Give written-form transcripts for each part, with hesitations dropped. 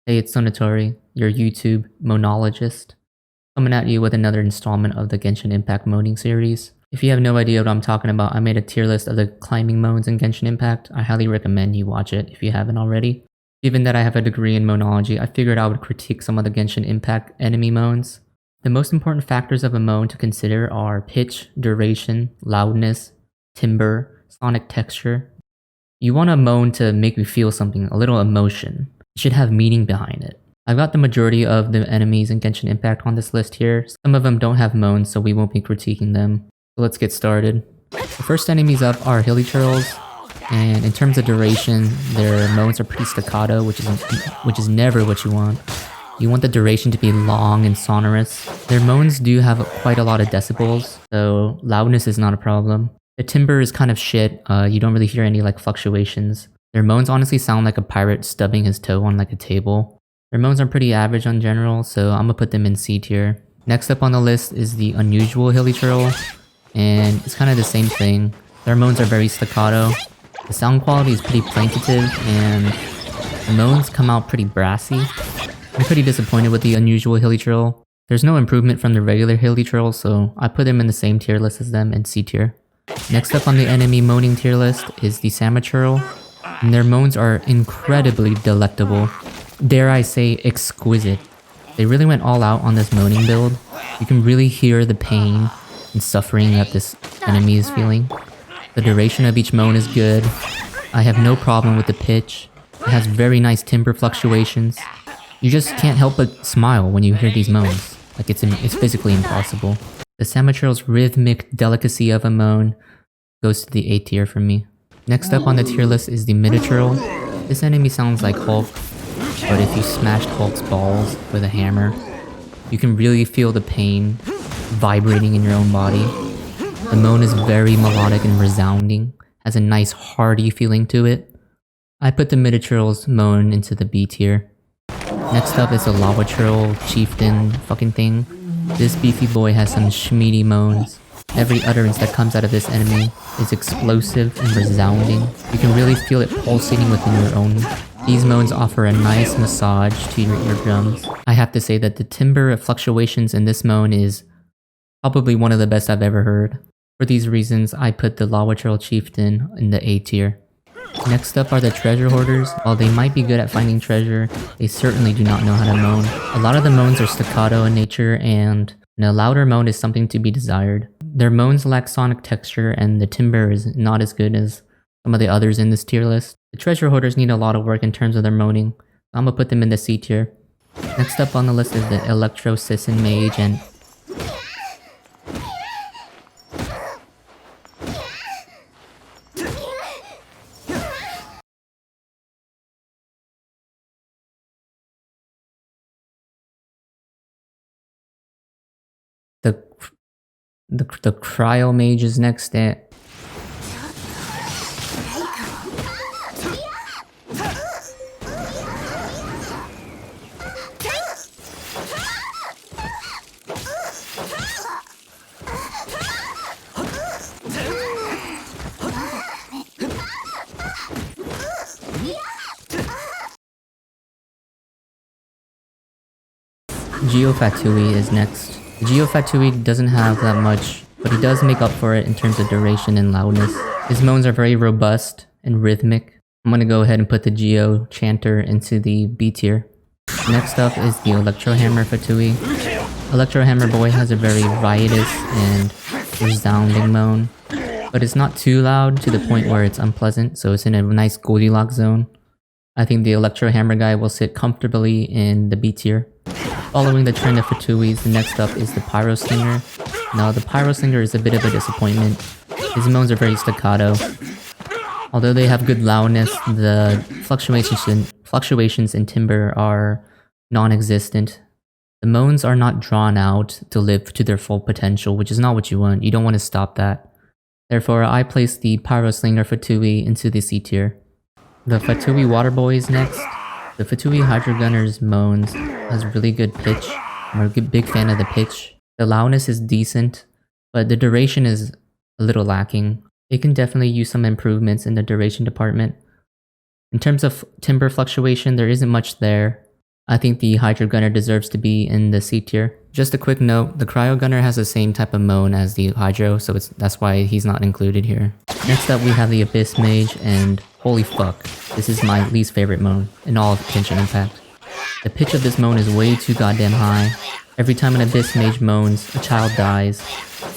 Hey, it's Sonatori, your YouTube moanologist, coming at you with another installment of the Genshin Impact moaning series. If you have no idea what I'm talking about, I made a tier list of the climbing moans in Genshin Impact. I highly recommend you watch it if you haven't already. Given that I have a degree in moanology, I figured I would critique some of the Genshin Impact enemy moans. The most important factors of a moan to consider are pitch, duration, loudness, timbre, sonic texture. You want a moan to make you feel something, a little emotion. It should have meaning behind it. I've got the majority of the enemies in Genshin Impact on this list here. Some of them don't have moans, so we won't be critiquing them. So let's get started. The first enemies up are Hilly-Churls, and in terms of duration, their moans are pretty staccato, which is never what you want. You want the duration to be long and sonorous. Their moans do have quite a lot of decibels, so loudness is not a problem. The timbre is kind of shit. You don't really hear any like fluctuations. Their moans honestly sound like a pirate stubbing his toe on like a table. Their moans are pretty average in general, so I'm gonna put them in C tier. Next up on the list is the unusual Hilly-Churl, and it's kind of the same thing. Their moans are very staccato. The sound quality is pretty plaintive, and the moans come out pretty brassy. I'm pretty disappointed with the unusual Hilly-Churl. There's no improvement from the regular Hilly-Churl, so I put them in the same tier list as them in C tier. Next up on the enemy moaning tier list is the Sama-Churl, and their moans are incredibly delectable. Dare I say exquisite. They really went all out on this moaning build. You can really hear the pain and suffering that this enemy is feeling. The duration of each moan is good. I have no problem with the pitch. It has very nice timbre fluctuations. You just can't help but smile when you hear these moans. Like it's physically impossible. The Sama-Churl's rhythmic delicacy of a moan goes to the A tier for me. Next up on the tier list is the Midi-Churl. This enemy sounds like Hulk, but if you smashed Hulk's balls with a hammer, you can really feel the pain vibrating in your own body. The moan is very melodic and resounding, has a nice hearty feeling to it. I put the Midi-Churl's moan into the B tier. Next up is the Lava-Churl Chieftain fucking thing. This beefy boy has some schmeedy moans. Every utterance that comes out of this enemy is explosive and resounding. You can really feel it pulsating within your own. These moans offer a nice massage to your eardrums. I have to say that the timbre fluctuations in this moan is probably one of the best I've ever heard. For these reasons, I put the Lava-Churl Chieftain in the A tier. Next up are the treasure hoarders. While they might be good at finding treasure, they certainly do not know how to moan. A lot of the moans are staccato in nature, and a louder moan is something to be desired. Their moans lack sonic texture, and the timbre is not as good as some of the others in this tier list. The treasure hoarders need a lot of work in terms of their moaning, so I'm gonna put them in the C tier. Next up on the list is the Abyss Mage, and the Cryo Mage is next. Geofatui is next. Geofatui doesn't have that much, but he does make up for it in terms of duration and loudness. His moans are very robust and rhythmic. I'm gonna go ahead and put the Geo Chanter into the B tier. Next up is the Electro Hammer Fatui. Electro Hammer Boy has a very riotous and resounding moan, but it's not too loud to the point where it's unpleasant, so it's in a nice Goldilocks zone. I think the Electro Hammer guy will sit comfortably in the B tier. Following the trend of Fatuis, the next up is the Pyro Stinger. Now, the Pyro Stinger is a bit of a disappointment. His moans are very staccato. Although they have good loudness, the fluctuations in timbre are non-existent. The moans are not drawn out to live to their full potential, which is not what you want. You don't want to stop that. Therefore, I place the Pyro Stinger Fatui into the C tier. The Fatui Water Boy is next. The Fatui Hydro Gunner's moans has really good pitch. I'm a big fan of the pitch. The loudness is decent, but the duration is a little lacking. It can definitely use some improvements in the duration department. In terms of timbre fluctuation, there isn't much there. I think the Hydro Gunner deserves to be in the C tier. Just a quick note, the Cryo Gunner has the same type of moan as the Hydro, so that's why he's not included here. Next up we have the Abyss Mage, and holy fuck, this is my least favorite moan in all of Genshin Impact. The pitch of this moan is way too goddamn high. Every time an Abyss Mage moans, a child dies.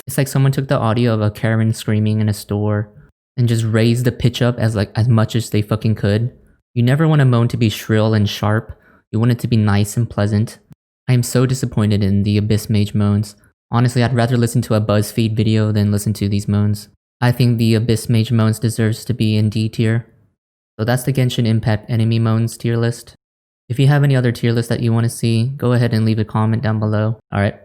It's like someone took the audio of a Karen screaming in a store and just raised the pitch up as much as they fucking could. You never want a moan to be shrill and sharp. You want it to be nice and pleasant. I am so disappointed in the Abyss Mage moans. Honestly, I'd rather listen to a BuzzFeed video than listen to these moans. I think the Abyss Mage moans deserves to be in D tier. So that's the Genshin Impact enemy moans tier list. If you have any other tier list that you want to see, go ahead and leave a comment down below. Alright,